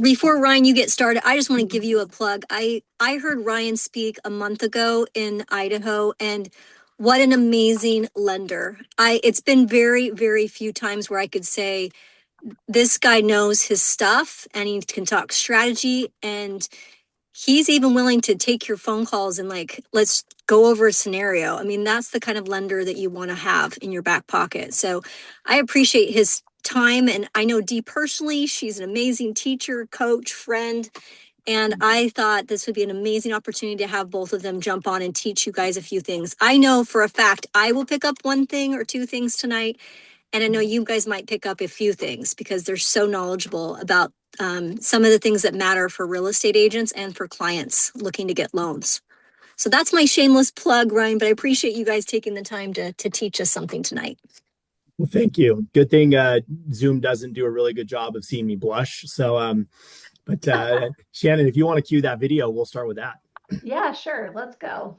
Before Ryan, you get started, I just want to give you a plug. I heard Ryan speak a month ago in Idaho, and what an amazing lender. It's been very, very few times where I could say this guy knows his stuff and he can talk strategy, and he's even willing to take your phone calls and like, let's go over a scenario. I mean, that's the kind of lender that you want to have in your back pocket. So I appreciate his time. And I know Dee personally, she's an amazing teacher, coach, friend. And I thought this would be an amazing opportunity to have both of them jump on and teach you guys a few things. I know for a fact I will pick up one thing or two things tonight. And I know you guys might pick up a few things because they're so knowledgeable about some of the things that matter for real estate agents and for clients looking to get loans. So that's my shameless plug, Ryan, but I appreciate you guys taking the time to teach us something tonight. Well, thank you. Good thing Zoom doesn't do a really good job of seeing me blush. So, but Shannon, if you want to cue that video, we'll start with that. Yeah, sure. Let's go.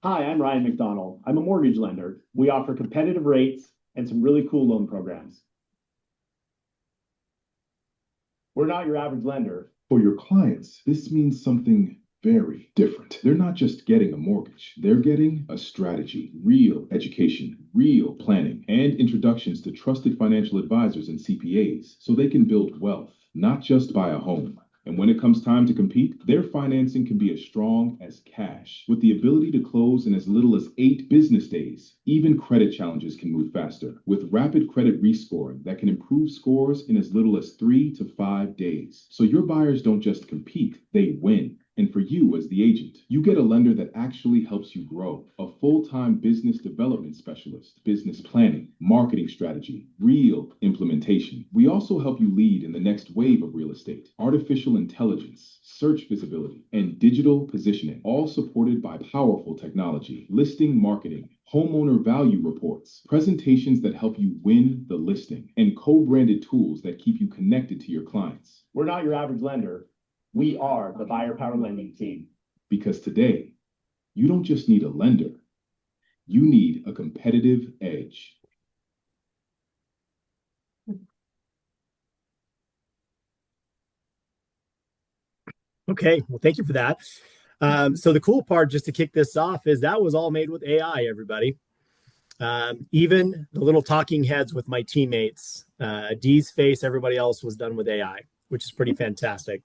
Hi, I'm Ryan McDonald. I'm a mortgage lender. We offer competitive rates and some really cool loan programs. We're not your average lender. For your clients, this means something very different. They're not just getting a mortgage, they're getting a strategy, real education, real planning, and introductions to trusted financial advisors and CPAs so they can build wealth, not just buy a home. And when it comes time to compete, their financing can be as strong as cash. With the ability to close in as little as 8 business days, even credit challenges can move faster. With rapid credit rescoring that can improve scores in as little as 3 to 5 days. So your buyers don't just compete, they win. And for you as the agent, you get a lender that actually helps you grow. A full-time business development specialist, business planning, marketing strategy, real implementation. We also help you lead in the next wave of real estate, artificial intelligence, search visibility, and digital positioning, all supported by powerful technology, listing marketing, homeowner value reports, presentations that help you win the listing, and co-branded tools that keep you connected to your clients. We're not your average lender. We are the Buyer Power Lending team. Because today, you don't just need a lender, you need a competitive edge. Okay, well, thank you for that. So the cool part, just to kick this off, is that was all made with AI, everybody. Even the little talking heads with my teammates, Dee's face, everybody else was done with AI, which is pretty fantastic.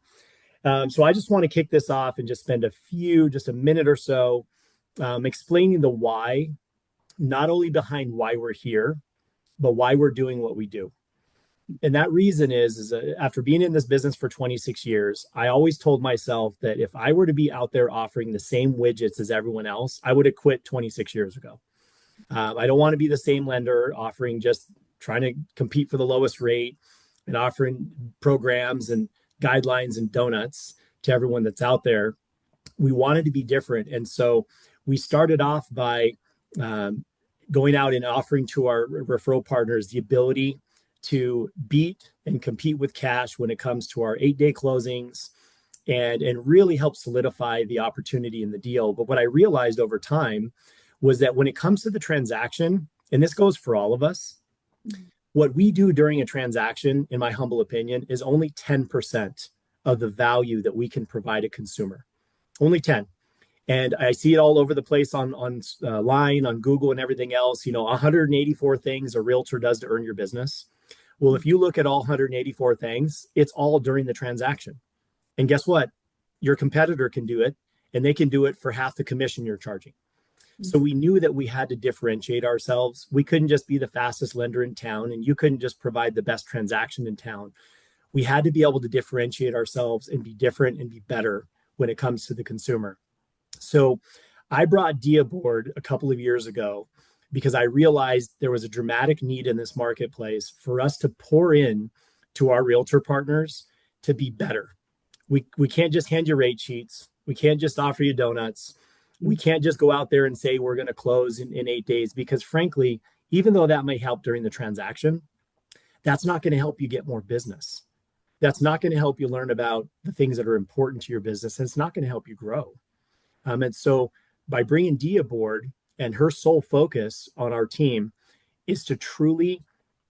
So I just want to kick this off and just spend just a minute or so explaining the why, not only behind why we're here, but why we're doing what we do. And that reason is after being in this business for 26 years, I always told myself that if I were to be out there offering the same widgets as everyone else, I would have quit 26 years ago. I don't want to be the same lender offering just trying to compete for the lowest rate and offering programs and guidelines and donuts to everyone that's out there. We wanted to be different. And so we started off by going out and offering to our referral partners the ability to beat and compete with cash when it comes to our 8-day closings and really help solidify the opportunity in the deal. But what I realized over time was that when it comes to the transaction, and this goes for all of us, what we do during a transaction, in my humble opinion, is only 10% of the value that we can provide a consumer. Only 10. And I see it all over the place on line, on Google and everything else, 184 things a realtor does to earn your business. Well, if you look at all 184 things, it's all during the transaction. And guess what? Your competitor can do it, and they can do it for half the commission you're charging. So we knew that we had to differentiate ourselves. We couldn't just be the fastest lender in town, and you couldn't just provide the best transaction in town. We had to be able to differentiate ourselves and be different and be better when it comes to the consumer. So I brought Dee aboard a couple of years ago because I realized there was a dramatic need in this marketplace for us to pour in to our realtor partners to be better. We can't just hand you rate sheets. We can't just offer you donuts. We can't just go out there and say we're going to close in 8 days, because frankly, even though that may help during the transaction, that's not going to help you get more business. That's not going to help you learn about the things that are important to your business. And it's not going to help you grow. And so by bringing Dee aboard, and her sole focus on our team is to truly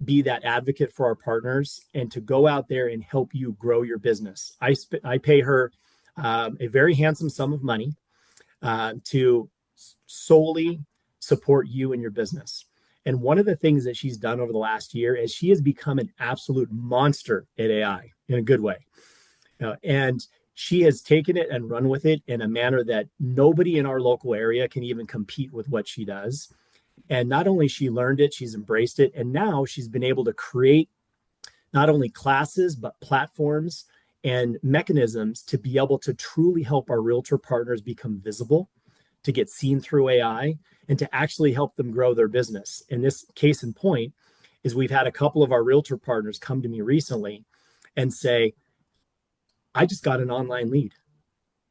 be that advocate for our partners and to go out there and help you grow your business. I pay her a very handsome sum of money to solely support you and your business. And one of the things that she's done over the last year is she has become an absolute monster at AI in a good way. And she has taken it and run with it in a manner that nobody in our local area can even compete with what she does. And not only she learned it, she's embraced it. And now she's been able to create not only classes, but platforms and mechanisms to be able to truly help our realtor partners become visible, to get seen through AI, and to actually help them grow their business. In this case in point is we've had a couple of our realtor partners come to me recently and say, I just got an online lead.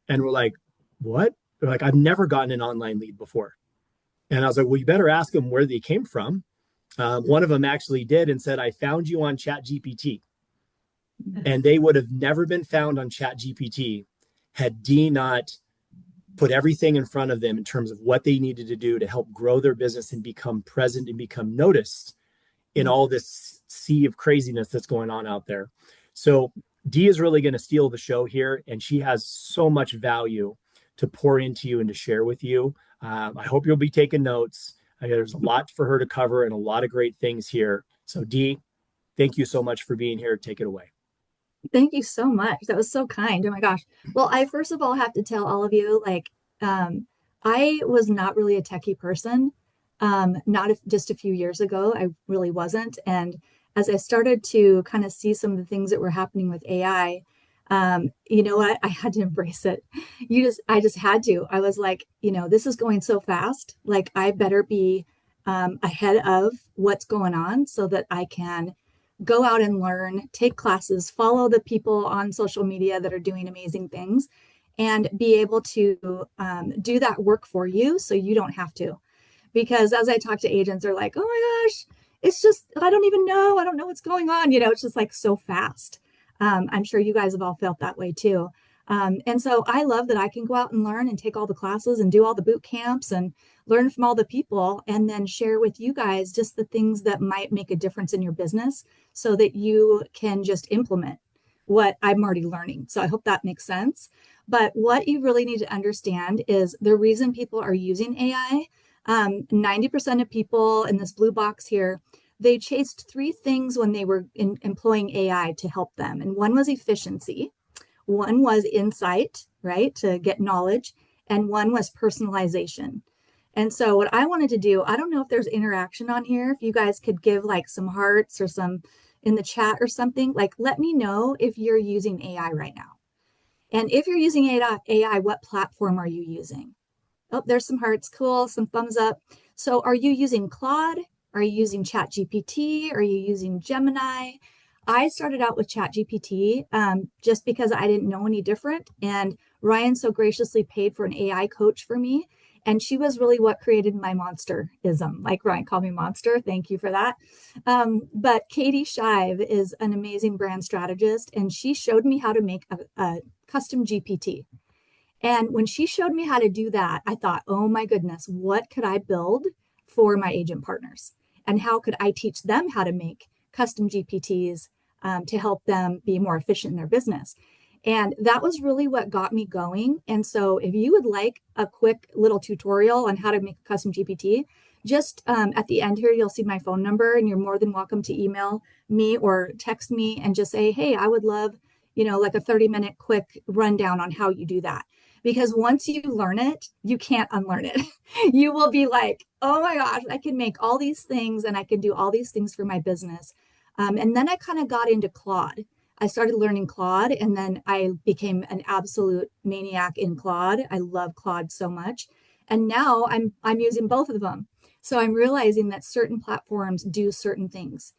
And we're like, what? They're like, I've never gotten an online lead before. And I was like, well, you better ask them where they came from. One of them actually did and said, I found you on ChatGPT. And they would have never been found on ChatGPT had Dee not put everything in front of them in terms of what they needed to do to help grow their business and become present and become noticed in all this sea of craziness that's going on out there. So Dee is really going to steal the show here, and she has so much value to pour into you and to share with you. I hope you'll be taking notes. There's a lot for her to cover and a lot of great things here. So Dee, thank you so much for being here. Take it away. Thank you so much. That was so kind. Oh my gosh. Well, I first of all have to tell all of you, like, I was not really a techie person. Just a few years ago, I really wasn't. And as I started to kind of see some of the things that were happening with AI, you know what? I had to embrace it. I just had to. I was like, this is going so fast. Like, I better be ahead of what's going on so that I can go out and learn, take classes, follow the people on social media that are doing amazing things, and be able to do that work for you so you don't have to. Because as I talk to agents, they're like, oh my gosh, it's just, I don't even know. I don't know what's going on. It's just like so fast. I'm sure you guys have all felt that way too. And so I love that I can go out and learn and take all the classes and do all the boot camps and learn from all the people and then share with you guys just the things that might make a difference in your business so that you can just implement what I'm already learning. So I hope that makes sense. But what you really need to understand is the reason people are using AI, 90% of people in this blue box here, they chased three things when they were employing AI to help them. And one was efficiency. One was insight, right, to get knowledge, and one was personalization. And so what I wanted to do, I don't know if there's interaction on here, if you guys could give like some hearts or some in the chat or something, like let me know if you're using AI right now. And if you're using AI, what platform are you using? Oh, there's some hearts, cool, some thumbs up. So are you using Claude? Are you using ChatGPT? Are you using Gemini? I started out with ChatGPT just because I didn't know any different. And Ryan so graciously paid for an AI coach for me. And she was really what created my monsterism. Like Ryan called me monster. Thank you for that. But Katie Shive is an amazing brand strategist. And she showed me how to make a custom GPT. And when she showed me how to do that, I thought, oh my goodness, what could I build for my agent partners? And how could I teach them how to make custom GPTs to help them be more efficient in their business? And that was really what got me going. And so if you would like a quick little tutorial on how to make a custom GPT, just at the end here, you'll see my phone number and you're more than welcome to email me or text me and just say, hey, I would love, like a 30-minute quick rundown on how you do that. Because once you learn it, you can't unlearn it. You will be like, oh my gosh, I can make all these things and I can do all these things for my business. And then I kind of got into Claude. I started learning Claude and then I became an absolute maniac in Claude. I love Claude so much. And now I'm using both of them. So I'm realizing that certain platforms do certain things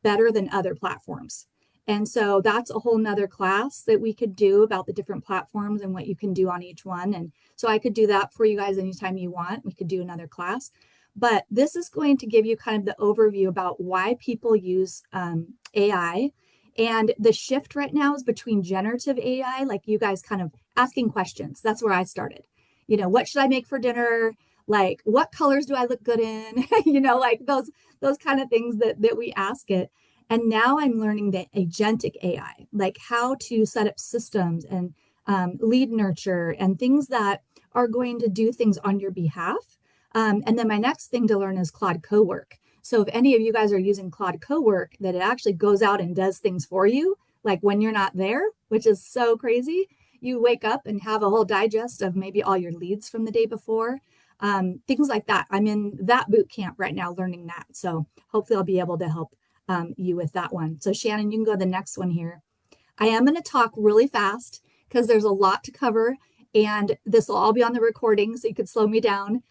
better than other platforms. And so that's a whole nother class that we could do about the different platforms and what you can do on each one. And so I could do that for you guys anytime you want. We could do another class. But this is going to give you kind of the overview about why people use AI. And the shift right now is between generative AI, like you guys kind of asking questions. That's where I started. What should I make for dinner? Like, what colors do I look good in? You know, like those kind of things that we ask it. And now I'm learning the agentic AI, like how to set up systems and lead nurture and things that are going to do things on your behalf. And then my next thing to learn is Claude Cowork. So if any of you guys are using Claude Cowork, that it actually goes out and does things for you, like when you're not there, which is so crazy. You wake up and have a whole digest of maybe all your leads from the day before, things like that. I'm in that boot camp right now learning that. So hopefully I'll be able to help you with that one. So Shannon, you can go to the next one here. I am going to talk really fast because there's a lot to cover, and this will all be on the recording, so you could slow me down.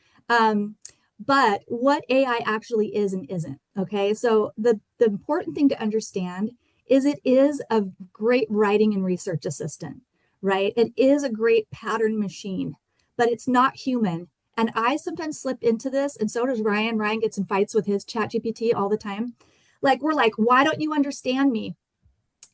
But what AI actually is and isn't, okay? So the important thing to understand is it is a great writing and research assistant, right? It is a great pattern machine, but it's not human. And I sometimes slip into this, and so does Ryan. Ryan gets in fights with his ChatGPT all the time. Like, we're like, why don't you understand me?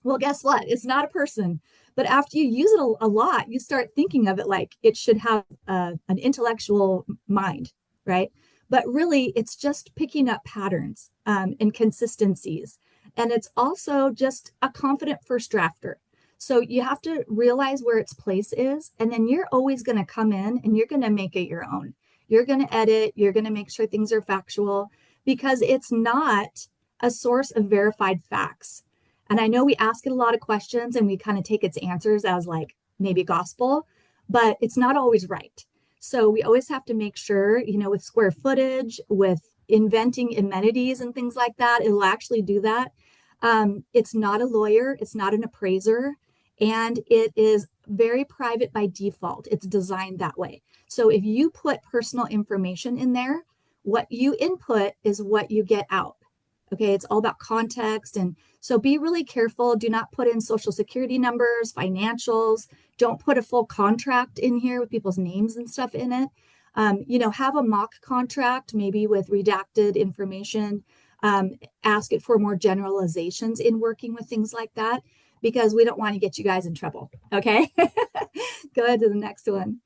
Well, guess what? It's not a person. But after you use it a lot, you start thinking of it like it should have an intellectual mind, right? But really, it's just picking up patterns and consistencies. And it's also just a confident first drafter. So you have to realize where its place is. And then you're always going to come in and you're going to make it your own. You're going to edit. You're going to make sure things are factual because it's not a source of verified facts. And I know we ask it a lot of questions and we kind of take its answers as like maybe gospel, but it's not always right. So we always have to make sure, you know, with square footage, with inventing amenities and things like that, it'll actually do that. It's not a lawyer, it's not an appraiser, and it is very private by default. It's designed that way. So if you put personal information in there, what you input is what you get out. Okay, it's all about context. And so be really careful. Do not put in social security numbers, financials. Don't put a full contract in here with people's names and stuff in it. You know, have a mock contract, maybe with redacted information. Ask it for more generalizations in working with things like that, because we don't want to get you guys in trouble. Okay, go ahead to the next one.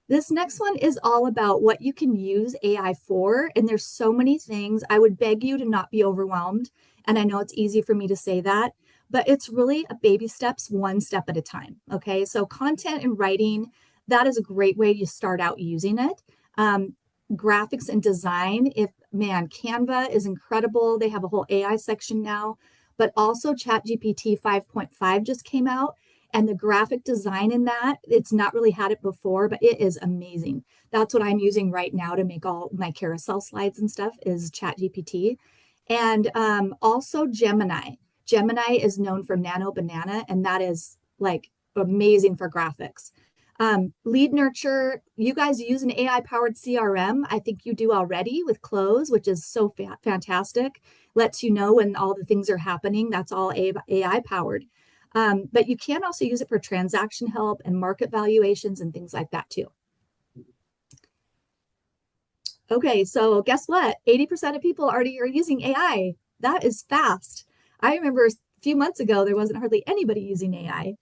This next one is all about what you can use AI for. And there's so many things. I would beg you to not be overwhelmed. And I know it's easy for me to say that, but it's really a baby steps, one step at a time. Okay. So content and writing, that is a great way to start out using it. Graphics and design, Canva is incredible. They have a whole AI section now, but also ChatGPT 5.5 just came out. And the graphic design in that, it's not really had it before, but it is amazing. That's what I'm using right now to make all my carousel slides and stuff is ChatGPT. And also Gemini. Gemini is known for Nano Banana, and that is like amazing for graphics. Lead nurture, you guys use an AI-powered CRM. I think you do already with Close, which is so fantastic. Lets you know when all the things are happening. That's all AI-powered. But you can also use it for transaction help and market valuations and things like that too. Okay, so guess what? 80% of people already are using AI. That is fast. I remember a few months ago, there wasn't hardly anybody using AI.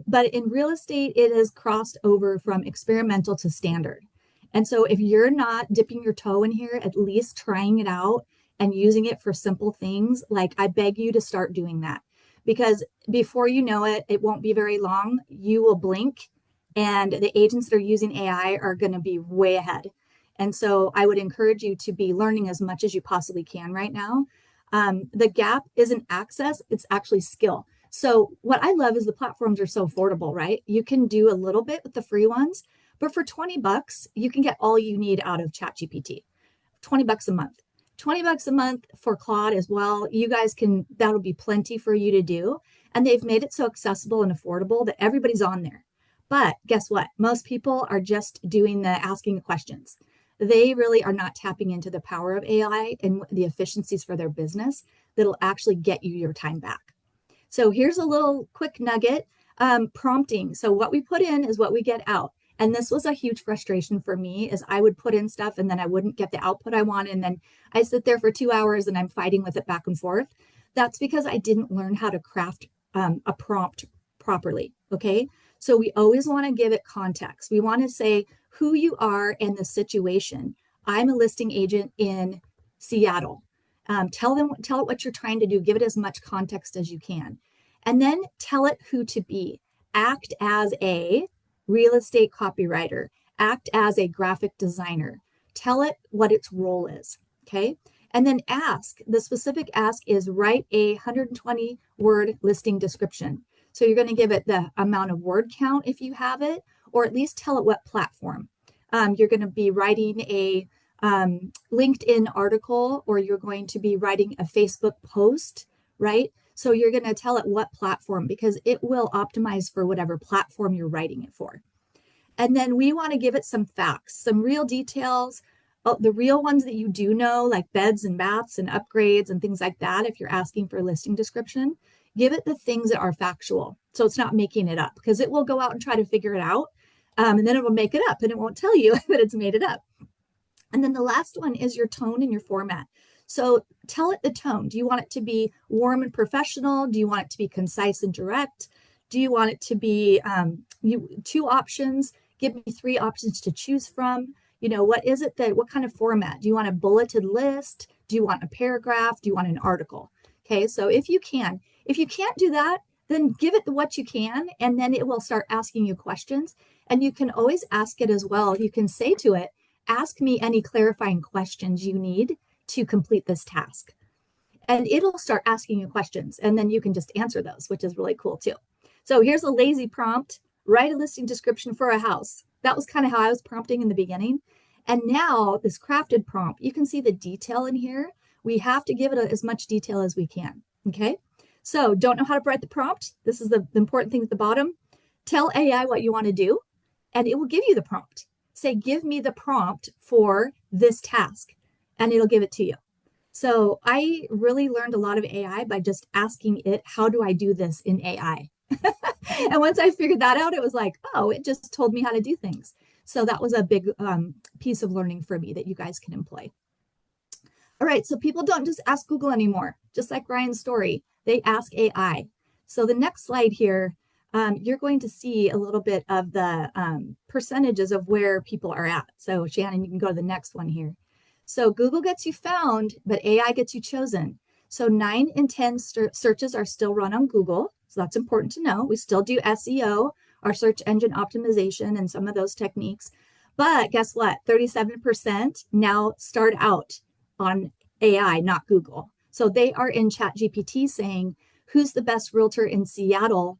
But in real estate, it has crossed over from experimental to standard. And so if you're not dipping your toe in here, at least trying it out and using it for simple things, like I beg you to start doing that. Because before you know it, it won't be very long. You will blink and the agents that are using AI are going to be way ahead. And so I would encourage you to be learning as much as you possibly can right now. The gap isn't access, it's actually skill. So what I love is the platforms are so affordable, right? You can do a little bit with the free ones, but for $20, you can get all you need out of ChatGPT. $20 a month. $20 a month for Claude as well. You guys can, that'll be plenty for you to do. And they've made it so accessible and affordable that everybody's on there. But guess what? Most people are just doing the asking the questions. They really are not tapping into the power of AI and the efficiencies for their business that'll actually get you your time back. So here's a little quick nugget, prompting. So what we put in is what we get out. And this was a huge frustration for me is I would put in stuff and then I wouldn't get the output I wanted. And then I sit there for 2 hours and I'm fighting with it back and forth. That's because I didn't learn how to craft a prompt properly. Okay. So we always want to give it context. We want to say, who you are and the situation. I'm a listing agent in Seattle. Tell it what you're trying to do. Give it as much context as you can. And then tell it who to be. Act as a real estate copywriter. Act as a graphic designer. Tell it what its role is. Okay. And then ask. The specific ask is write a 120 word listing description. So you're going to give it the amount of word count if you have it, or at least tell it what platform. You're going to be writing a LinkedIn article, or you're going to be writing a Facebook post, right? So you're going to tell it what platform, because it will optimize for whatever platform you're writing it for. And then we want to give it some facts, some real details, the real ones that you do know, like beds and baths and upgrades and things like that. If you're asking for a listing description, give it the things that are factual. So it's not making it up, because it will go out and try to figure it out. And then it will make it up and it won't tell you that it's made it up. And then the last one is your tone and your format. So tell it the tone. Do you want it to be warm and professional? Do you want it to be concise and direct? Do you want it to be two options? Give me three options to choose from. What is it what kind of format? Do you want a bulleted list? Do you want a paragraph? Do you want an article? Okay, so if you can't do that, then give it what you can, and then it will start asking you questions. And you can always ask it as well. You can say to it, ask me any clarifying questions you need to complete this task. And it'll start asking you questions, and then you can just answer those, which is really cool too. So here's a lazy prompt: write a listing description for a house. That was kind of how I was prompting in the beginning. And now this crafted prompt, you can see the detail in here. We have to give it as much detail as we can. Okay. So don't know how to write the prompt. This is the important thing at the bottom. Tell AI what you want to do, and it will give you the prompt. Say, give me the prompt for this task, and it'll give it to you. So I really learned a lot of AI by just asking it, how do I do this in AI? And once I figured that out, it was like, oh, it just told me how to do things. So that was a big piece of learning for me that you guys can employ. All right, so people don't just ask Google anymore, just like Ryan's story. They ask AI. So the next slide here, you're going to see a little bit of the percentages of where people are at. So Shannon, you can go to the next one here. So Google gets you found, but AI gets you chosen. So 9 in 10 searches are still run on Google. So that's important to know. We still do SEO, our search engine optimization, and some of those techniques. But guess what? 37% now start out on AI, not Google. So they are in ChatGPT saying, who's the best realtor in Seattle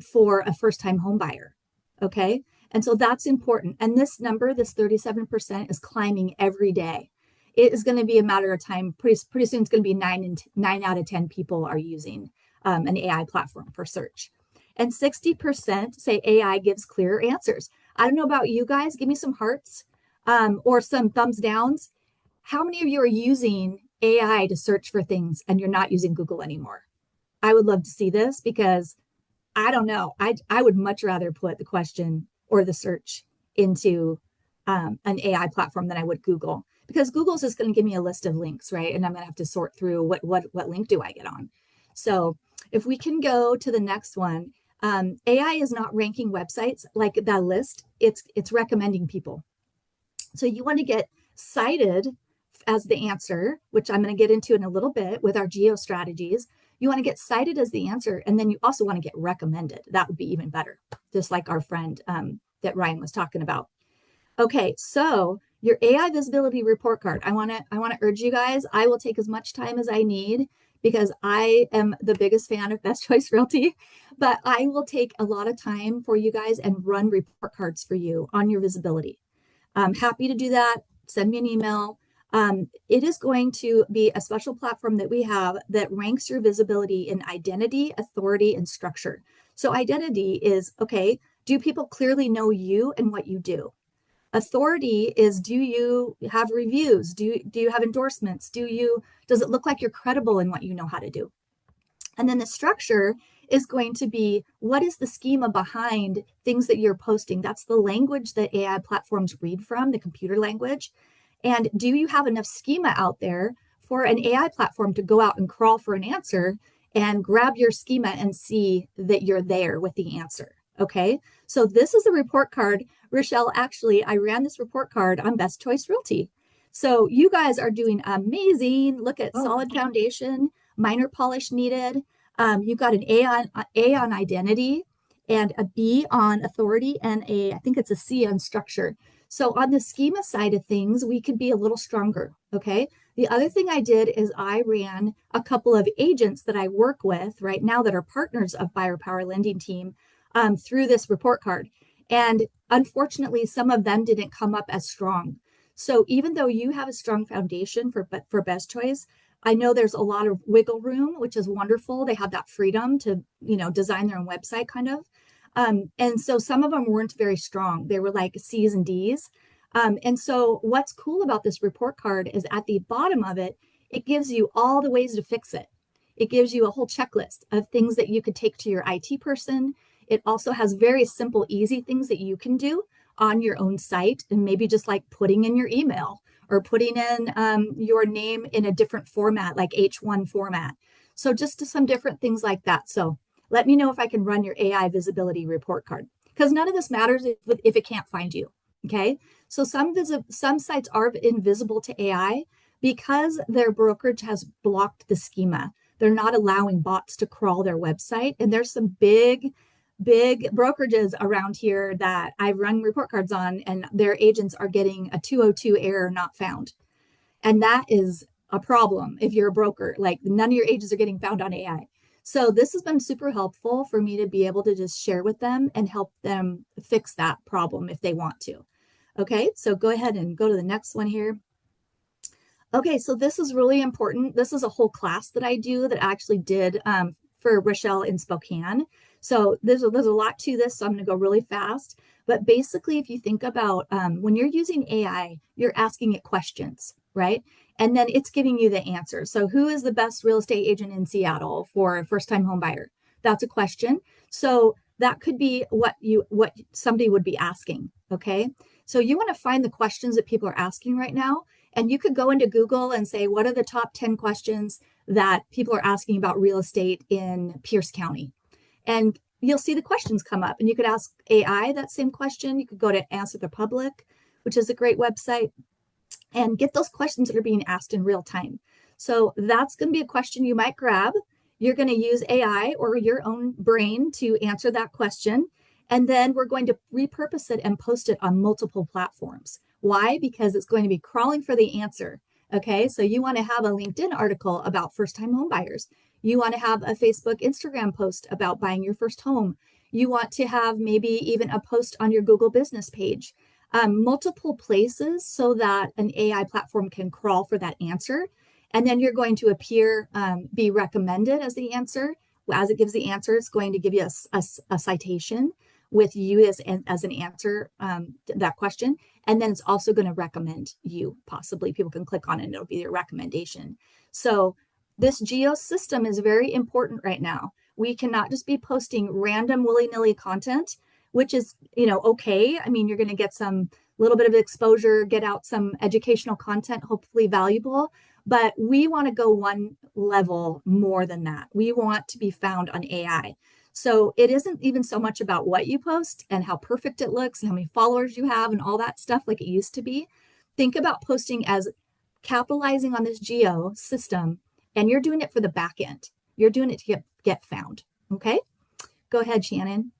for a first-time home buyer? Okay. And so that's important. And this number, this 37%, is climbing every day. It is going to be a matter of time. Pretty soon it's going to be 9 out of 10 people are using an AI platform for search. And 60% say AI gives clearer answers. I don't know about you guys. Give me some hearts or some thumbs downs. How many of you are using AI to search for things and you're not using Google anymore? I would love to see this, because I don't know. I would much rather put the question or the search into an AI platform than I would Google, because Google's just going to give me a list of links, right? And I'm going to have to sort through what link do I get on. So if we can go to the next one, AI is not ranking websites like that list. It's recommending people. So you want to get cited as the answer, which I'm going to get into in a little bit with our geo strategies. You want to get cited as the answer, and then you also want to get recommended. That would be even better, just like our friend that Ryan was talking about. Okay, so your AI visibility report card. I want to urge you guys. I will take as much time as I need, because I am the biggest fan of Best Choice Realty, but I will take a lot of time for you guys and run report cards for you on your visibility. I'm happy to do that. Send me an email. It is going to be a special platform that we have that ranks your visibility in identity, authority, and structure. So identity is, okay, do people clearly know you and what you do? Authority is, do you have reviews? Do you have endorsements? Does it look like you're credible in what you know how to do? And then the structure is going to be, what is the schema behind things that you're posting? That's the language that AI platforms read from, the computer language. And do you have enough schema out there for an AI platform to go out and crawl for an answer and grab your schema and see that you're there with the answer? Okay, so this is a report card. Rochelle, actually, I ran this report card on Best Choice Realty. So you guys are doing amazing. Look at solid foundation, minor polish needed. You've got an A on identity and a B on authority and I think it's a C on structure. So on the schema side of things, we could be a little stronger. Okay. The other thing I did is I ran a couple of agents that I work with right now that are partners of Buyer Power Lending Team through this report card. And unfortunately, some of them didn't come up as strong. So even though you have a strong foundation for Best Choice, I know there's a lot of wiggle room, which is wonderful. They have that freedom to, design their own website kind of. And so some of them weren't very strong. They were like C's and D's. And so what's cool about this report card is at the bottom of it, it gives you all the ways to fix it. It gives you a whole checklist of things that you could take to your IT person. It also has very simple, easy things that you can do on your own site, and maybe just like putting in your email or putting in your name in a different format, like H1 format. So just some different things like that. So let me know if I can run your AI visibility report card, because none of this matters if it can't find you. Okay. So some sites are invisible to AI because their brokerage has blocked the schema. They're not allowing bots to crawl their website. And there's some big brokerages around here that I run report cards on, and their agents are getting a 202 error not found. And that is a problem if you're a broker. Like, none of your agents are getting found on AI. So this has been super helpful for me to be able to just share with them and help them fix that problem if they want to. Okay, so go ahead and go to the next one here. Okay, so this is really important. This is a whole class that I do that I actually did for Rochelle in Spokane. So there's a lot to this, so I'm going to go really fast. But basically, if you think about when you're using AI, you're asking it questions, right? And then it's giving you the answer. So who is the best real estate agent in Seattle for a first-time home buyer? That's a question. So that could be what somebody would be asking, okay? So you want to find the questions that people are asking right now. And you could go into Google and say, what are the top 10 questions that people are asking about real estate in Pierce County? And you'll see the questions come up. And you could ask AI that same question. You could go to Answer the Public, which is a great website, and get those questions that are being asked in real time. So that's going to be a question you might grab. You're going to use AI or your own brain to answer that question. And then we're going to repurpose it and post it on multiple platforms. Why? Because it's going to be crawling for the answer. Okay, so you want to have a LinkedIn article about first-time home buyers. You want to have a Facebook, Instagram post about buying your first home. You want to have maybe even a post on your Google business page. Multiple places so that an AI platform can crawl for that answer. And then you're going to be recommended as the answer. As it gives the answer, it's going to give you a citation with you as an answer that question. And then it's also going to recommend you. Possibly people can click on it and it'll be your recommendation. So this geo system is very important right now. We cannot just be posting random willy-nilly content, which is, okay. I mean, you're going to get some little bit of exposure, get out some educational content, hopefully valuable, but we want to go one level more than that. We want to be found on AI. So it isn't even so much about what you post and how perfect it looks and how many followers you have and all that stuff like it used to be. Think about posting as capitalizing on this geo system, and you're doing it for the back end. You're doing it to get found. Okay, go ahead, Shannon.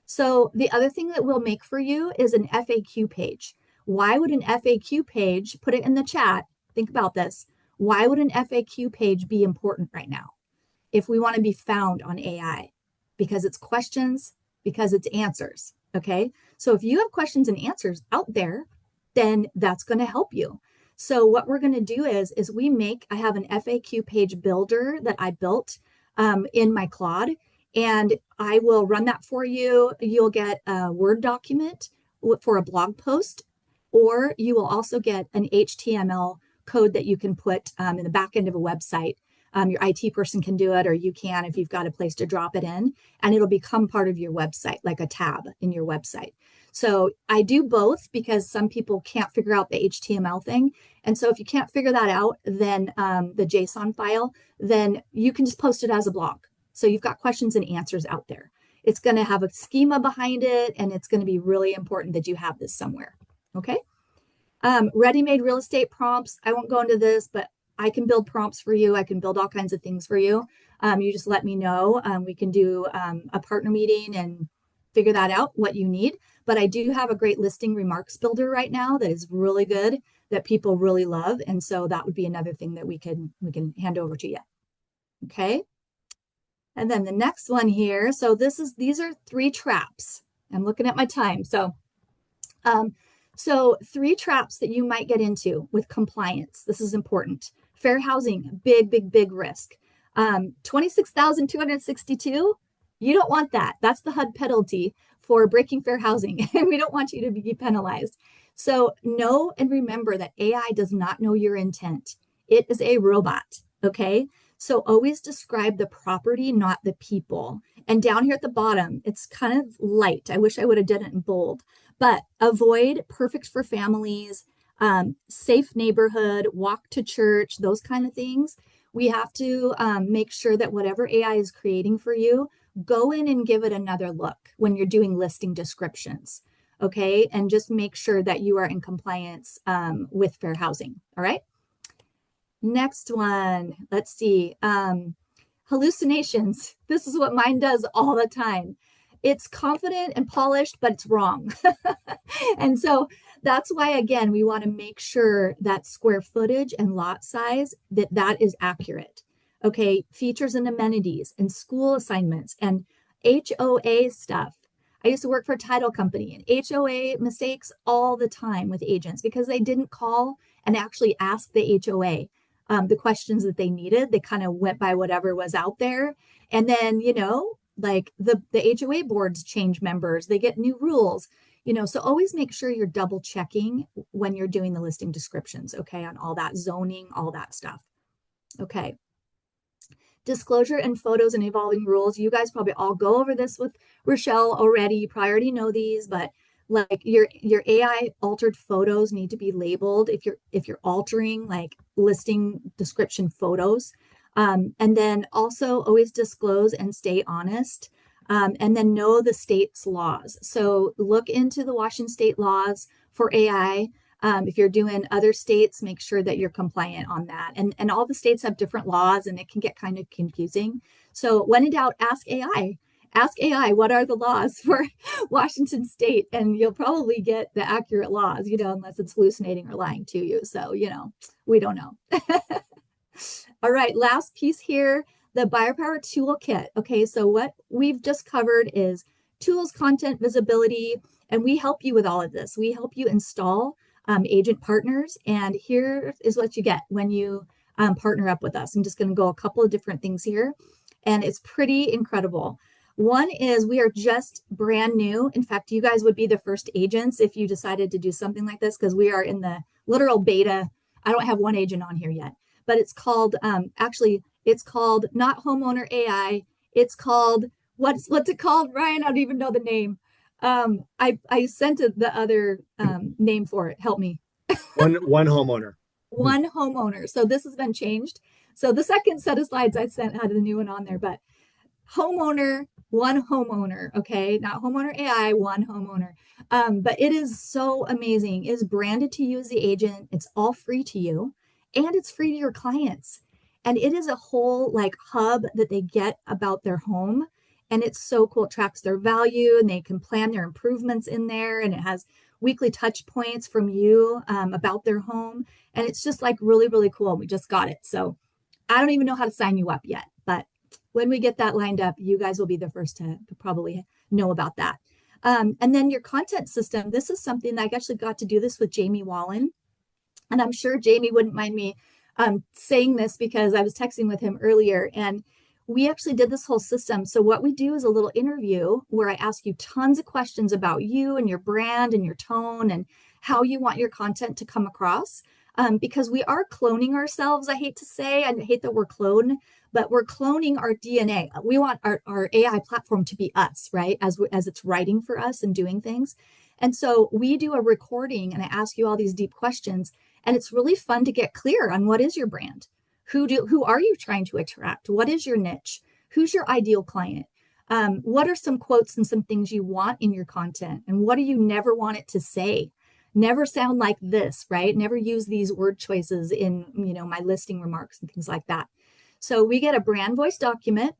So the other thing that we'll make for you is an FAQ page. Why would an FAQ page, put it in the chat, think about this. Why would an FAQ page be important right now if we want to be found on AI? Because it's questions, because it's answers, okay? So if you have questions and answers out there, then that's going to help you. So what we're going to do is I have an FAQ page builder that I built in my Claude, and I will run that for you. You'll get a Word document for a blog post, or you will also get an HTML code that you can put in the back end of a website. Your IT person can do it, or you can if you've got a place to drop it in, and it'll become part of your website, like a tab in your website. So I do both because some people can't figure out the HTML thing. And so if you can't figure that out, then the JSON file, then you can just post it as a blog. So you've got questions and answers out there. It's going to have a schema behind it, and it's going to be really important that you have this somewhere. Okay. Ready-made real estate prompts. I won't go into this, but I can build prompts for you. I can build all kinds of things for you. You just let me know. We can do a partner meeting and figure that out, what you need. But I do have a great listing remarks builder right now that is really good, that people really love. And so that would be another thing that we can hand over to you. Okay. And then the next one here. So these are 3 traps. I'm looking at my time. So 3 traps that you might get into with compliance. This is important. Fair housing, big risk. 26,262. You don't want that. That's the HUD penalty for breaking fair housing. And we don't want you to be penalized. So know and remember that AI does not know your intent. It is a robot. Okay. So always describe the property, not the people. And down here at the bottom, it's kind of light. I wish I would have done it in bold, but avoid perfect for families, safe neighborhood, walk to church, those kind of things. We have to make sure that whatever AI is creating for you, go in and give it another look when you're doing listing descriptions. Okay. And just make sure that you are in compliance with fair housing. All right. Next one, let's see. Hallucinations. This is what mine does all the time. It's confident and polished, but it's wrong. And so that's why, again, we want to make sure that square footage and lot size, that is accurate. Okay, features and amenities and school assignments and HOA stuff. I used to work for a title company, and HOA mistakes all the time with agents because they didn't call and actually ask the HOA the questions that they needed. They kind of went by whatever was out there. And then, like the HOA boards change members, they get new rules, so always make sure you're double checking when you're doing the listing descriptions, okay, on all that zoning, all that stuff. Okay. Disclosure and photos and evolving rules. You guys probably all go over this with Rochelle already. You probably already know these, but like your AI altered photos need to be labeled if you're altering like listing description photos. And then also always disclose and stay honest. And then know the state's laws. So look into the Washington state laws for AI. If you're doing other states, make sure that you're compliant on that. And all the states have different laws and it can get kind of confusing. So when in doubt, ask AI. Ask AI, what are the laws for Washington state? And you'll probably get the accurate laws, unless it's hallucinating or lying to you. So, we don't know. All right, last piece here, the Buyer Power Toolkit. Okay, so what we've just covered is tools, content, visibility, and we help you with all of this. We help you install agent partners, and here is what you get when you partner up with us. I'm just going to go a couple of different things here, and it's pretty incredible. One is we are just brand new. In fact, you guys would be the first agents if you decided to do something like this because we are in the literal beta. I don't have one agent on here yet, but it's called, it's called not homeowner AI. It's called, what's it called, Ryan? I don't even know the name. I sent the other name for it. Help me. One homeowner. One homeowner. So this has been changed. So the second set of slides I sent had a new one on there, but homeowner, one homeowner, okay? Not homeowner AI, one homeowner. But it is so amazing. It is branded to you as the agent. It's all free to you and it's free to your clients. And it is a whole like hub that they get about their home. And it's so cool. It tracks their value and they can plan their improvements in there. And it has weekly touch points from you about their home. And it's just like really, really cool. We just got it. So I don't even know how to sign you up yet, but when we get that lined up, you guys will be the first to probably know about that. And then your content system. This is something that I actually got to do this with Jamie Wallen. And I'm sure Jamie wouldn't mind me saying this because I was texting with him earlier and we actually did this whole system. So what we do is a little interview where I ask you tons of questions about you and your brand and your tone and how you want your content to come across. Because we are cloning ourselves, I hate to say, I hate that we're cloned, but we're cloning our DNA. We want our AI platform to be us, right? As it's writing for us and doing things. And so we do a recording and I ask you all these deep questions. And it's really fun to get clear on what is your brand? Who are you trying to attract? What is your niche? Who's your ideal client? What are some quotes and some things you want in your content? And what do you never want it to say? Never sound like this, right? Never use these word choices in, my listing remarks and things like that. So we get a brand voice document.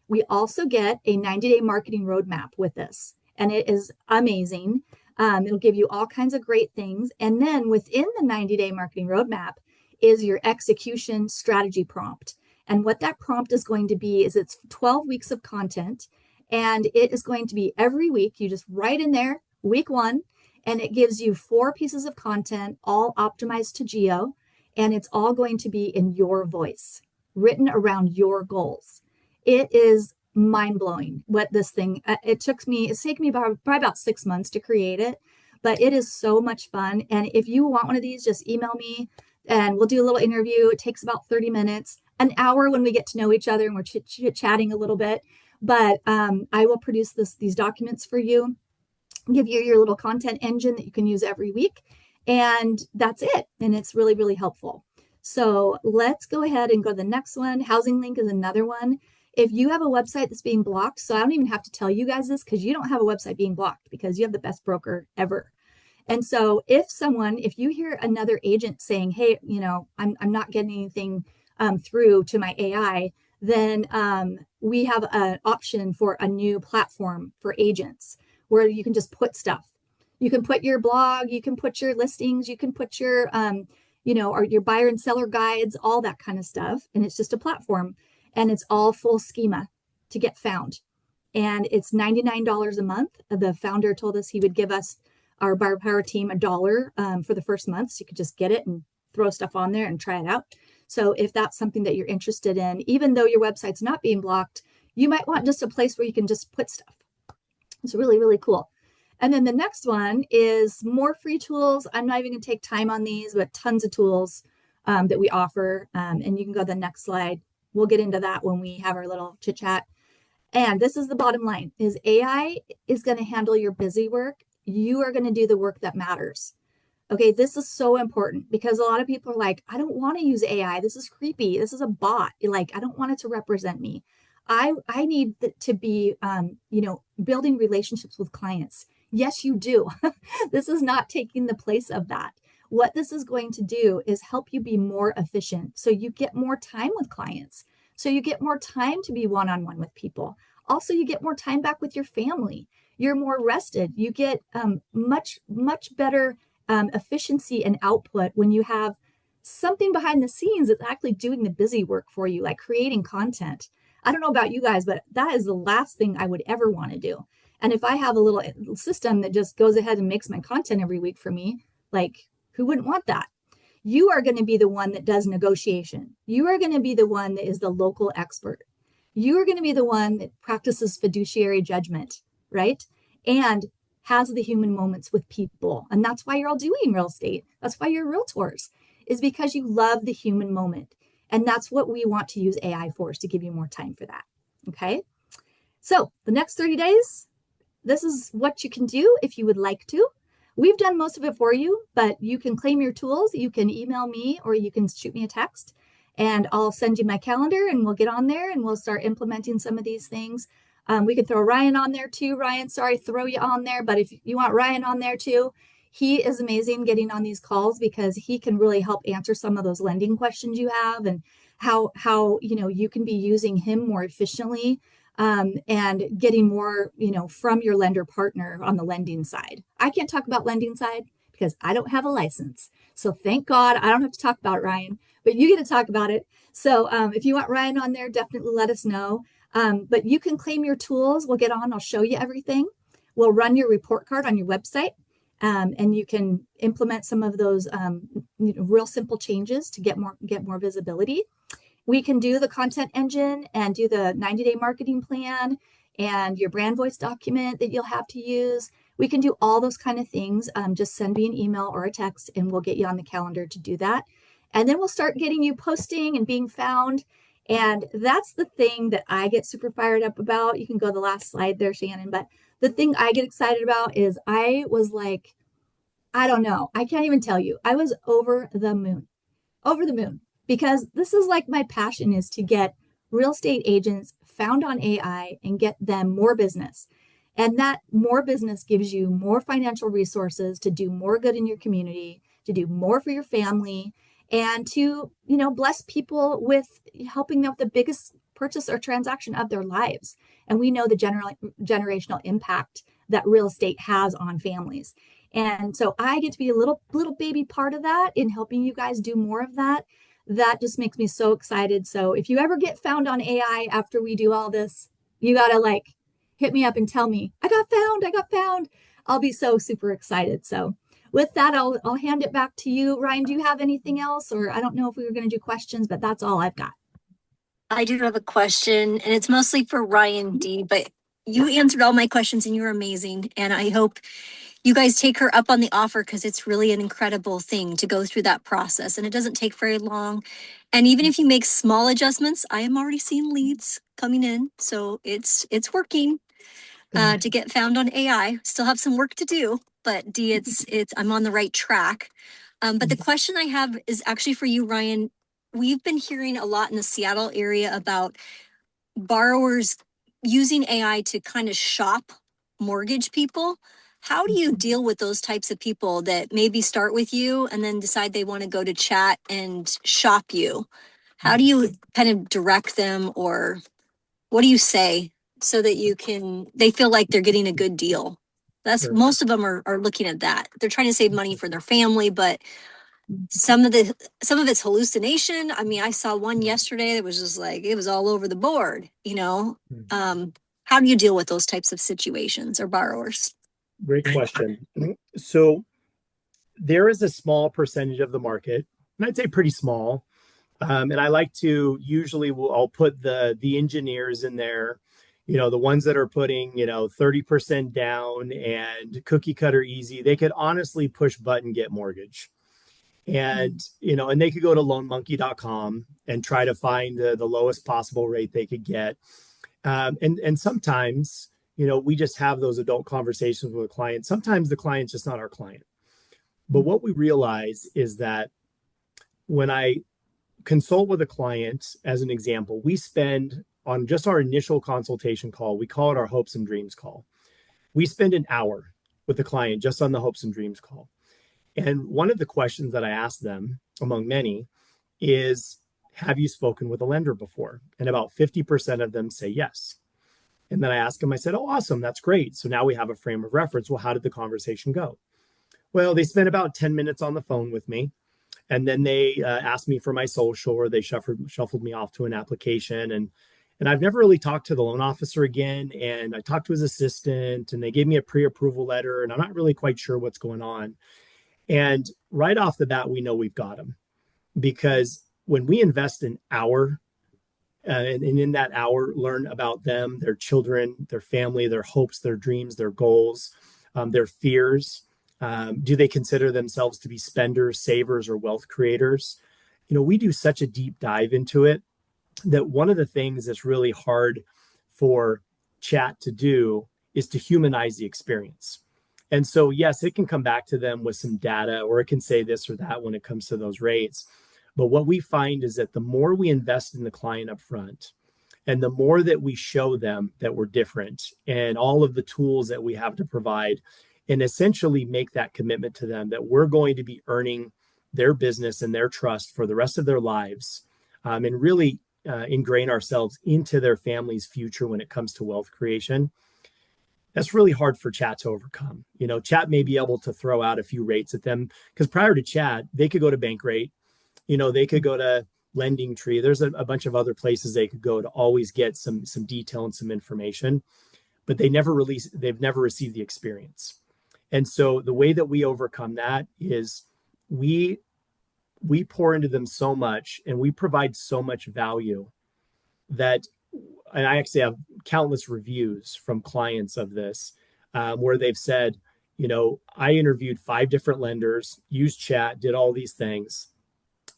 We also get a 90-day marketing roadmap with this, and it is amazing. It'll give you all kinds of great things. And then within the 90-day marketing roadmap is your execution strategy prompt. And what that prompt is going to be is it's 12 weeks of content, and it is going to be every week. You just write in there week 1, and it gives you 4 pieces of content, all optimized to geo, and it's all going to be in your voice, written around your goals. It is mind-blowing what this thing, it's taken me probably about 6 months to create it, but it is so much fun. And if you want one of these, just email me and we'll do a little interview. It takes about 30 minutes, an hour when we get to know each other and we're chit-chatting a little bit. But I will produce these documents for you, give you your little content engine that you can use every week. And that's it. And it's really, really helpful. So let's go ahead and go to the next one. Housing Link is another one. If you have a website that's being blocked, so I don't even have to tell you guys this because you don't have a website being blocked because you have the best broker ever. And so if you hear another agent saying, hey, I'm not getting anything through to my AI, then we have an option for a new platform for agents where you can just put stuff. You can put your blog, you can put your listings, you can put your, or your buyer and seller guides, all that kind of stuff. And it's just a platform, and it's all full schema to get found. And it's $99 a month. The founder told us he would give us, our buyer power team, $1 for the first month. So you could just get it and throw stuff on there and try it out. So if that's something that you're interested in, even though your website's not being blocked, you might want just a place where you can just put stuff. It's really, really cool. And then the next one is more free tools. I'm not even going to take time on these, but tons of tools that we offer. And you can go to the next slide. We'll get into that when we have our little chit chat. And this is the bottom line, is AI is going to handle your busy work. You are going to do the work that matters. Okay, this is so important because a lot of people are like, I don't want to use AI. This is creepy. This is a bot. Like, I don't want it to represent me. I need to be, building relationships with clients. Yes, you do. This is not taking the place of that. What this is going to do is help you be more efficient. So you get more time with clients. So you get more time to be one-on-one with people. Also, you get more time back with your family. You're more rested. You get much, much better efficiency and output when you have something behind the scenes that's actually doing the busy work for you, like creating content. I don't know about you guys, but that is the last thing I would ever want to do. And if I have a little system that just goes ahead and makes my content every week for me, like, who wouldn't want that? You are going to be the one that does negotiation. You are going to be the one that is the local expert. You are going to be the one that practices fiduciary judgment, right? And has the human moments with people. And that's why you're all doing real estate. That's why you're realtors, is because you love the human moment. And that's what we want to use AI for, is to give you more time for that. Okay. So the next 30 days, this is what you can do if you would like to. We've done most of it for you, but you can claim your tools. You can email me or you can shoot me a text and I'll send you my calendar and we'll get on there and we'll start implementing some of these things. We could throw Ryan on there too. Ryan, sorry, throw you on there, but if you want Ryan on there too, he is amazing getting on these calls because he can really help answer some of those lending questions you have and how you can be using him more efficiently and getting more, from your lender partner on the lending side. I can't talk about lending side because I don't have a license. So thank God I don't have to talk about it, Ryan, but you get to talk about it. So if you want Ryan on there, definitely let us know. But you can claim your tools. We'll get on. I'll show you everything. We'll run your report card on your website. And you can implement some of those real simple changes to get more visibility. We can do the content engine and do the 90-day marketing plan and your brand voice document that you'll have to use. We can do all those kind of things. Just send me an email or a text and we'll get you on the calendar to do that. And then we'll start getting you posting and being found. And that's the thing that I get super fired up about. You can go to the last slide there, Shannon. But the thing I get excited about is I was like, I don't know. I can't even tell you. I was over the moon, because this is like my passion, is to get real estate agents found on AI and get them more business. And that more business gives you more financial resources to do more good in your community, to do more for your family, and to, bless people with helping them with the biggest purchase or transaction of their lives. And we know the generational impact that real estate has on families. And so I get to be a little baby part of that in helping you guys do more of that. That just makes me so excited. So if you ever get found on AI after we do all this, you got to hit me up and tell me, I got found. I'll be so super excited. So with that, I'll hand it back to you. Ryan, do you have anything else? Or I don't know if we were going to do questions, but that's all I've got. I do have a question, and it's mostly for Ryan D, but you answered all my questions and you're amazing. And I hope you guys take her up on the offer, because it's really an incredible thing to go through that process, and it doesn't take very long. And even if you make small adjustments, I am already seeing leads coming in. So it's working to get found on AI. Still have some work to do, but D, I'm on the right track. But the question I have is actually for you, Ryan. We've been hearing a lot in the Seattle area about borrowers using AI to kind of shop mortgage people. How do you deal with those types of people that maybe start with you and then decide they want to go to chat and shop you? How do you kind of direct them, or what do you say so that they feel like they're getting a good deal? That's Sure. Most of them are looking at that. They're trying to save money for their family, but some of it's hallucination. I mean, I saw one yesterday that was just it was all over the board, how do you deal with those types of situations or borrowers? Great question. So there is a small percentage of the market, and I'd say pretty small. And I like to I'll put the engineers in there, the ones that are putting, 30% down and cookie cutter easy. They could honestly push button, get mortgage. And, and they could go to loanmonkey.com and try to find the lowest possible rate they could get. And sometimes, we just have those adult conversations with a client. Sometimes the client's just not our client. But what we realize is that when I consult with a client, as an example, we spend on just our initial consultation call, we call it our hopes and dreams call. We spend an hour with the client just on the hopes and dreams call. And one of the questions that I ask them, among many, is, have you spoken with a lender before? And about 50% of them say yes. And then I ask them, I said, oh, awesome, that's great. So now we have a frame of reference. Well, how did the conversation go? Well, they spent about 10 minutes on the phone with me. And then they asked me for my social, or they shuffled me off to an application. And I've never really talked to the loan officer again. And I talked to his assistant, and they gave me a pre-approval letter, and I'm not really quite sure what's going on. And right off the bat, we know we've got them, because when we invest an hour and in that hour learn about them, their children, their family, their hopes, their dreams, their goals, their fears, do they consider themselves to be spenders, savers, or wealth creators? We do such a deep dive into it that one of the things that's really hard for chat to do is to humanize the experience. And so, yes, it can come back to them with some data, or it can say this or that when it comes to those rates. But what we find is that the more we invest in the client up front, and the more that we show them that we're different and all of the tools that we have to provide, and essentially make that commitment to them that we're going to be earning their business and their trust for the rest of their lives, and really ingrain ourselves into their family's future when it comes to wealth creation. That's really hard for chat to overcome. Chat may be able to throw out a few rates at them, because prior to chat, they could go to Bankrate, they could go to Lending Tree. There's a bunch of other places they could go to always get some detail and some information, but they've never received the experience. And so the way that we overcome that is we pour into them so much, and we provide so much value that, and I actually have countless reviews from clients of this, where they've said, I interviewed 5 different lenders, used chat, did all these things,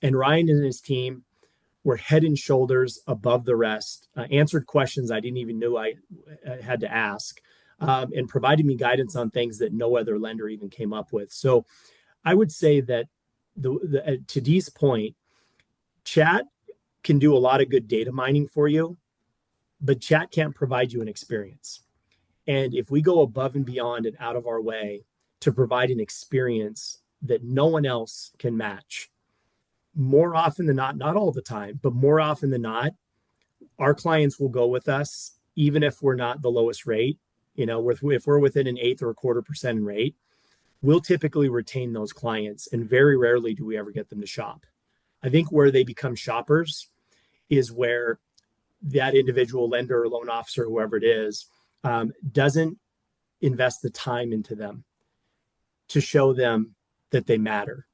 and Ryan and his team were head and shoulders above the rest, answered questions I didn't even know I had to ask, and provided me guidance on things that no other lender even came up with. So I would say that to Dee's point, chat can do a lot of good data mining for you, but chat can't provide you an experience. And if we go above and beyond and out of our way to provide an experience that no one else can match, more often than not all the time, but more often than not, our clients will go with us, even if we're not the lowest rate. If we're within an eighth or a quarter% in rate, we'll typically retain those clients. And very rarely do we ever get them to shop. I think where they become shoppers is where that individual lender or loan officer, whoever it is, doesn't invest the time into them to show them that they matter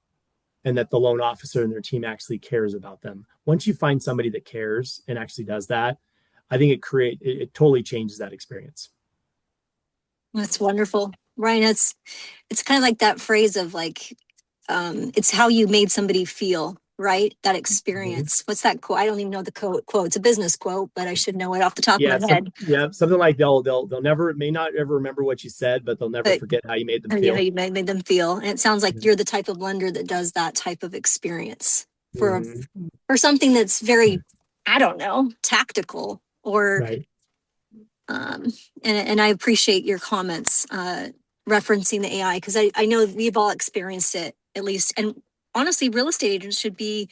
and that the loan officer and their team actually cares about them. Once you find somebody that cares and actually does that, I think it totally changes that experience. That's wonderful. Ryan, it's kind of like that phrase of like, it's how you made somebody feel, right? That experience. What's that quote? I don't even know the quote. It's a business quote, but I should know it off the top Yeah, of my head. Something like they'll may not ever remember what you said, but they'll never forget how you made them feel. How you made them feel. And it sounds like you're the type of lender that does that type of experience for something that's very, I don't know, tactical or right. And I appreciate your comments referencing the AI, because I know we've all experienced it at least. And honestly, real estate agents should be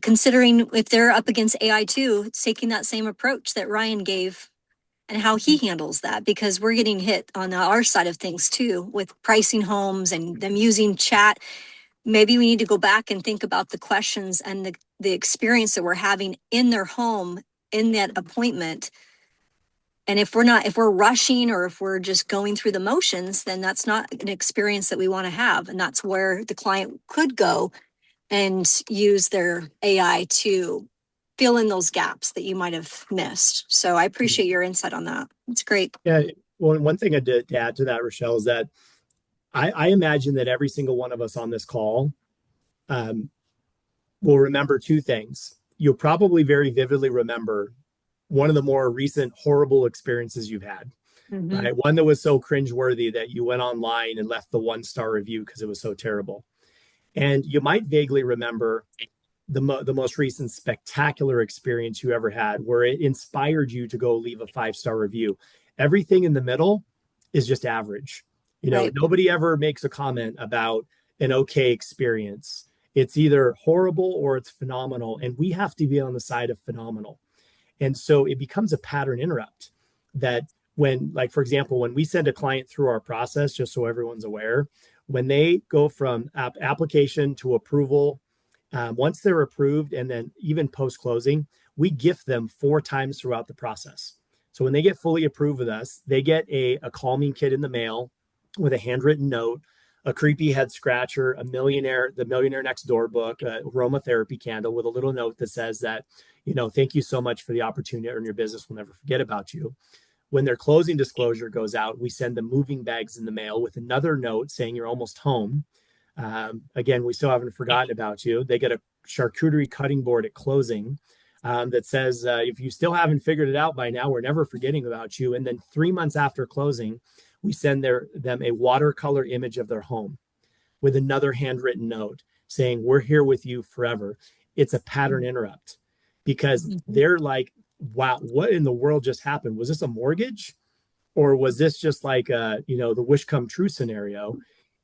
considering, if they're up against AI too, taking that same approach that Ryan gave and how he handles that, because we're getting hit on our side of things too with pricing homes and them using chat. Maybe we need to go back and think about the questions and the experience that we're having in their home in that appointment. And if we're rushing, or if we're just going through the motions, then that's not an experience that we want to have. And that's where the client could go and use their AI to fill in those gaps that you might have missed. So I appreciate your insight on that. It's great. Yeah. Well, one thing I did to add to that, Rochelle, is that I imagine that every single one of us on this call will remember two things. You'll probably very vividly remember one of the more recent horrible experiences you've had, right? One that was so cringeworthy that you went online and left the 1-star review because it was so terrible. And you might vaguely remember the most recent spectacular experience you ever had, where it inspired you to go leave a 5-star review. Everything in the middle is just average. Right. Nobody ever makes a comment about an okay experience. It's either horrible or it's phenomenal. And we have to be on the side of phenomenal. And so it becomes a pattern interrupt that when, like, for example, when we send a client through our process, just so everyone's aware, when they go from application to approval, once they're approved, and then even post-closing, we gift them 4 times throughout the process. So when they get fully approved with us, they get a calming kit in the mail with a handwritten note, a creepy head scratcher, the Millionaire Next Door book, a aromatherapy candle with a little note that says that, thank you so much for the opportunity to earn your business. We'll never forget about you. When their closing disclosure goes out, we send them moving bags in the mail with another note saying you're almost home. Again, we still haven't forgotten about you. They get a charcuterie cutting board at closing that says, if you still haven't figured it out by now, we're never forgetting about you. And then 3 months after closing, we send them a watercolor image of their home with another handwritten note saying, we're here with you forever. It's a pattern interrupt, because they're like, wow, what in the world just happened? Was this a mortgage? Or was this just like the wish come true scenario?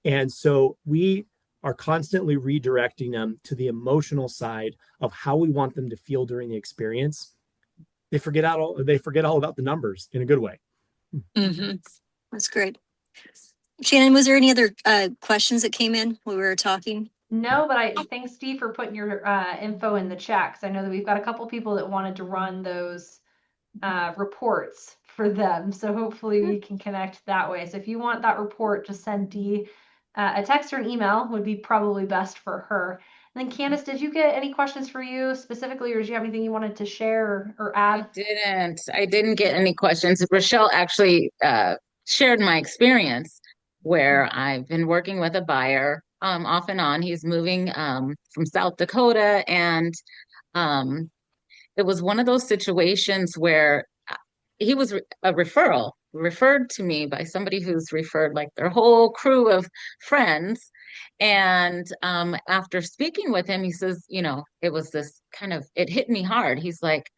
And so we are constantly redirecting them to the emotional side of how we want them to feel during the experience. They forget all about the numbers in a good way. That's great. Shannon, was there any other questions that came in when we were talking? No, but thanks, Steve, for putting your info in the chat, because I know that we've got a couple people that wanted to run those reports for them. So hopefully we can connect that way. So if you want that report, just send Dee a text or an email would be probably best for her. And then Candace, did you get any questions for you specifically, or did you have anything you wanted to share or add? I didn't get any questions. Rochelle actually shared my experience where I've been working with a buyer off and on. He's moving from South Dakota, and it was one of those situations where he was a referred to me by somebody who's referred like their whole crew of friends. And after speaking with him, he says, it was this it hit me hard. He's like,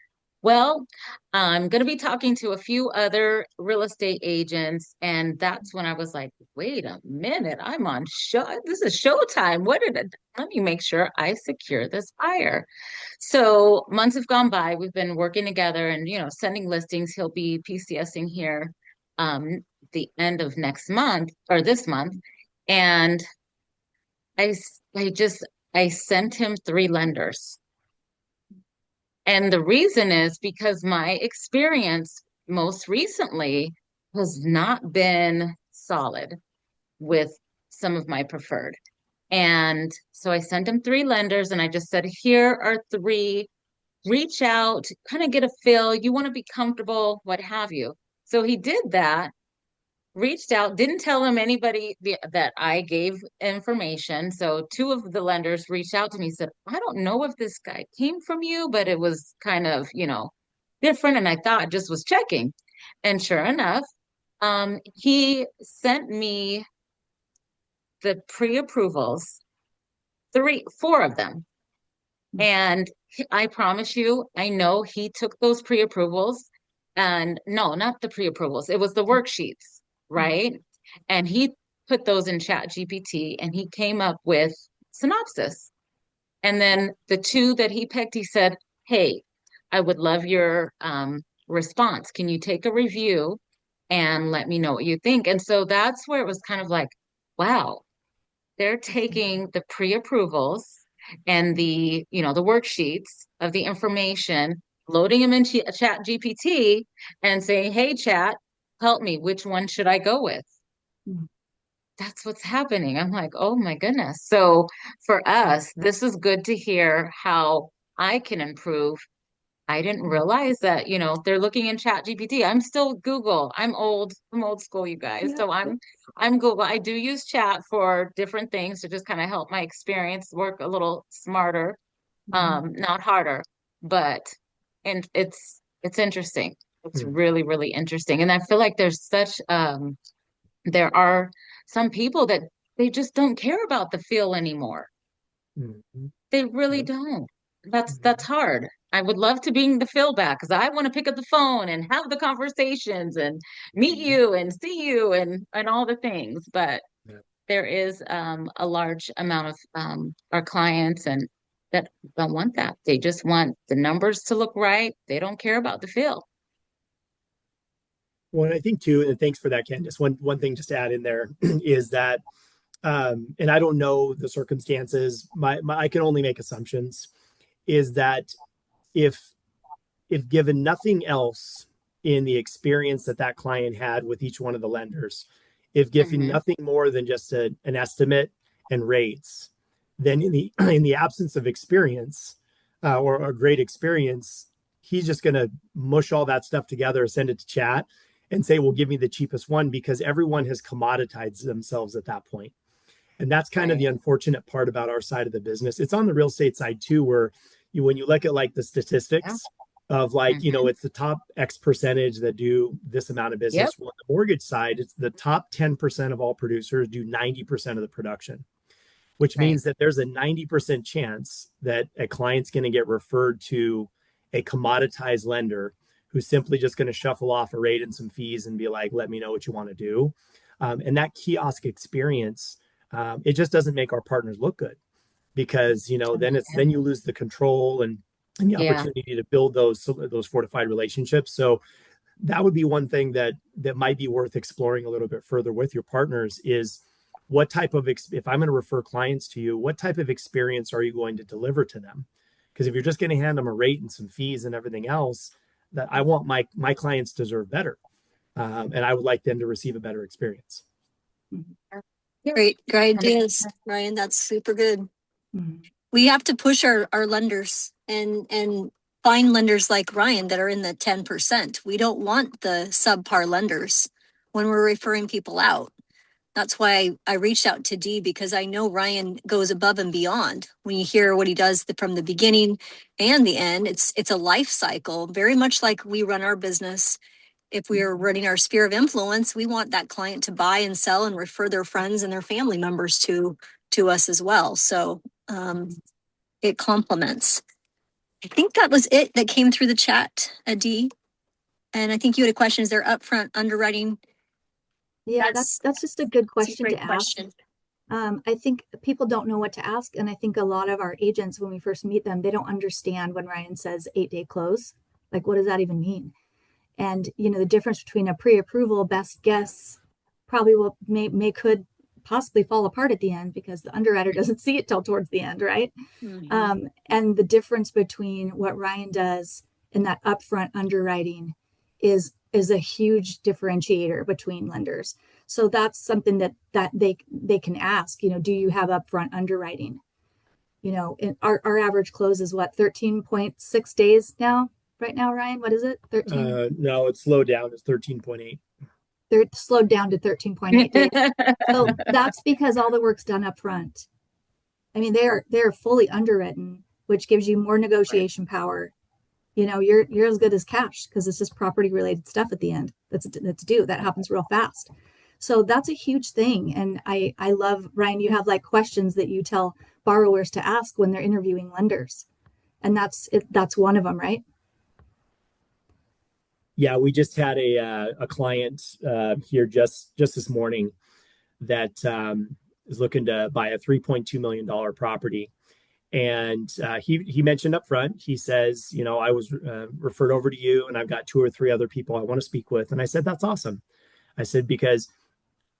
Well, I'm going to be talking to a few other real estate agents, and that's when I was like, wait a minute, I'm on show. This is showtime. Let me make sure I secure this buyer. So months have gone by. We've been working together and, sending listings. He'll be PCSing here the end of next month or this month. And I sent him 3 lenders. And the reason is because my experience most recently has not been solid with some of my preferred. And so I sent him 3 lenders and I just said, here are 3, reach out, kind of get a feel. You want to be comfortable, what have you. So he did that, reached out, didn't tell him anybody that I gave information. So 2 of the lenders reached out to me, said, I don't know if this guy came from you, but it was kind of, different. And I thought just was checking. And sure enough, he sent me the pre-approvals, 4 of them. And I promise you, I know he took those pre-approvals and no, not the pre-approvals. It was the worksheets, right? And he put those in ChatGPT and he came up with synopsis. And then the 2 that he picked, he said, hey, I would love your response. Can you take a review and let me know what you think? And so that's where it was kind of like, wow, they're taking the pre-approvals and the worksheets of the information, loading them into Chat GPT and saying, hey, Chat, help me. Which one should I go with? That's what's happening. I'm like, oh my goodness. So for us, this is good to hear how I can improve. I didn't realize that, they're looking in Chat GPT. I'm still Google. I'm old school, you guys. Yeah. So I'm Google. I do use chat for different things to just kind of help my experience work a little smarter, not harder. But and it's interesting. It's Mm. really, really interesting. And I feel like there are some people that they just don't care about the feel anymore. Mhm. They really Yep. don't. That's hard. I would love to bring the feel back because I want to pick up the phone and have the conversations and meet Mhm. you and see you and all the things. But Yeah. there is a large amount of our clients and that don't want that. They just want the numbers to look right. They don't care about the feel. Well, and I think too, and thanks for that, Candace. One thing just to add in there is that, and I don't know the circumstances. I can only make assumptions. Is that if if given nothing else in the experience that that client had with each one of the lenders, if given Hmm. nothing more than just an estimate and rates, then in the in the absence of experience or a great experience, he's just going to mush all that stuff together, send it to chat, and say, "Well, give me the cheapest one," because everyone has commoditized themselves at that point. And that's kind of Right. the unfortunate part about our side of the business. It's on the real estate side too, where when you look at like the Yeah. statistics of like, Hmm. it's the top X percentage that do this amount of Yep. business. Well, on the mortgage side, it's the top 10% of all producers do 90% of the production, which Right. means that there's a 90% chance that a client's going to get referred to a commoditized lender who's simply just going to shuffle off a rate and some fees and be like, let me know what you want to do. And that kiosk experience, it just doesn't make our partners look good because then you lose the control and the Yeah. opportunity to build those fortified relationships. So that would be one thing that might be worth exploring a little bit further with your partners is what type of if I'm going to refer clients to you, what type of experience are you going to deliver to them? Because if you're just going to hand them a rate and some fees and everything else, that I want my clients deserve better, and I would like them to receive a better experience. Yeah. Great And ideas, Ryan. That's super good. Mhm. We have to push our lenders and find lenders like Ryan that are in the 10%. We don't want the subpar lenders when we're referring people out. That's why I reached out to Dee because I know Ryan goes above and beyond. When you hear what he does from the beginning and the end, it's a life cycle, very much like we run our business. If we are running our sphere of influence, we want that client to buy and sell and refer their friends and their family members to us as well. So it complements. I think that was it that came through the chat, Adi. And I think you had a question. Is there upfront underwriting? Yeah, that's just a good question great to ask. question. I think people don't know what to ask. And I think a lot of our agents, when we first meet them, they don't understand when Ryan says 8-day close. Like, what does that even mean? And, you know, the difference between a pre-approval best guess probably could possibly fall apart at the end because the underwriter doesn't see it till towards the end, right? Mhm. And the difference between what Ryan does in that upfront underwriting is a huge differentiator between lenders. So that's something that they can ask, you know, do you have upfront underwriting? You know, our average close is what, 13.6 days now, right now, Ryan? What is it? 13? No, it's slowed down. It's 13.8. They're slowed down to 13.8 days. So that's because all the work's done up front. I mean, they're fully underwritten, which gives you more negotiation power. You know, you're as good as cash because it's just property related stuff at the end that's due. That happens real fast. So that's a huge thing. And I love, Ryan, you have like questions that you tell borrowers to ask when they're interviewing lenders. And that's one of them, right? Yeah, we just had a client here just this morning that is looking to buy a $3.2 million property. And he mentioned up front, he says, you know, I was referred over to you and I've got 2 or 3 other people I want to speak with. And I said, that's awesome. I said, because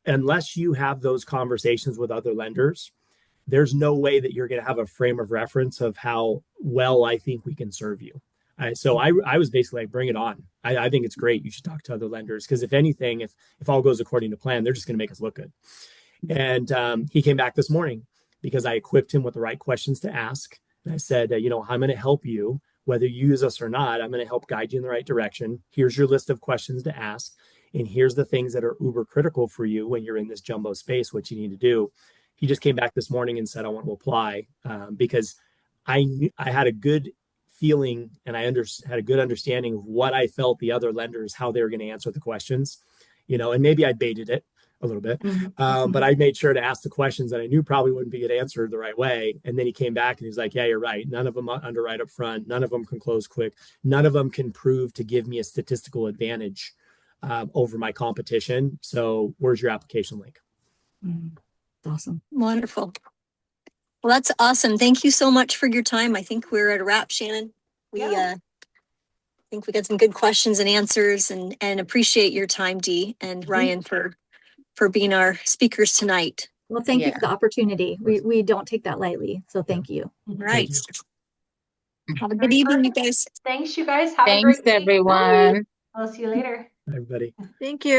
unless you have those conversations with other lenders, there's no way that you're going to have a frame of reference of how well I think we can serve you. So I was basically like, bring it on. I think it's great. You should talk to other lenders because if anything, if all goes according to plan, they're just going to make us look good. And he came back this morning because I equipped him with the right questions to ask. And I said, you know, I'm going to help you, whether you use us or not. I'm going to help guide you in the right direction. Here's your list of questions to ask. And here's the things that are uber critical for you when you're in this jumbo space, what you need to do. He just came back this morning and said, I want to apply because I had a good feeling and I had a good understanding of what I felt the other lenders, how they were going to answer the questions, you know, and maybe I baited it a little bit. But I made sure to ask the questions that I knew probably wouldn't get answered the right way. And then he came back and he's like, yeah, you're right. None of them underwrite up front. None of them can close quick. None of them can prove to give me a statistical advantage over my competition. So where's your application link? Awesome. Wonderful. Well, that's awesome. Thank you so much for your time. I think we're at a wrap, Shannon. I think we got some good questions and answers and appreciate your time, Dee and Ryan, for being our speakers tonight. Well, thank you for the opportunity. We don't take that lightly. So thank you. Right. Have a good evening, you guys. Thanks, you guys. Have a Thanks, great week. everyone. I'll see you later. Everybody. Thank you.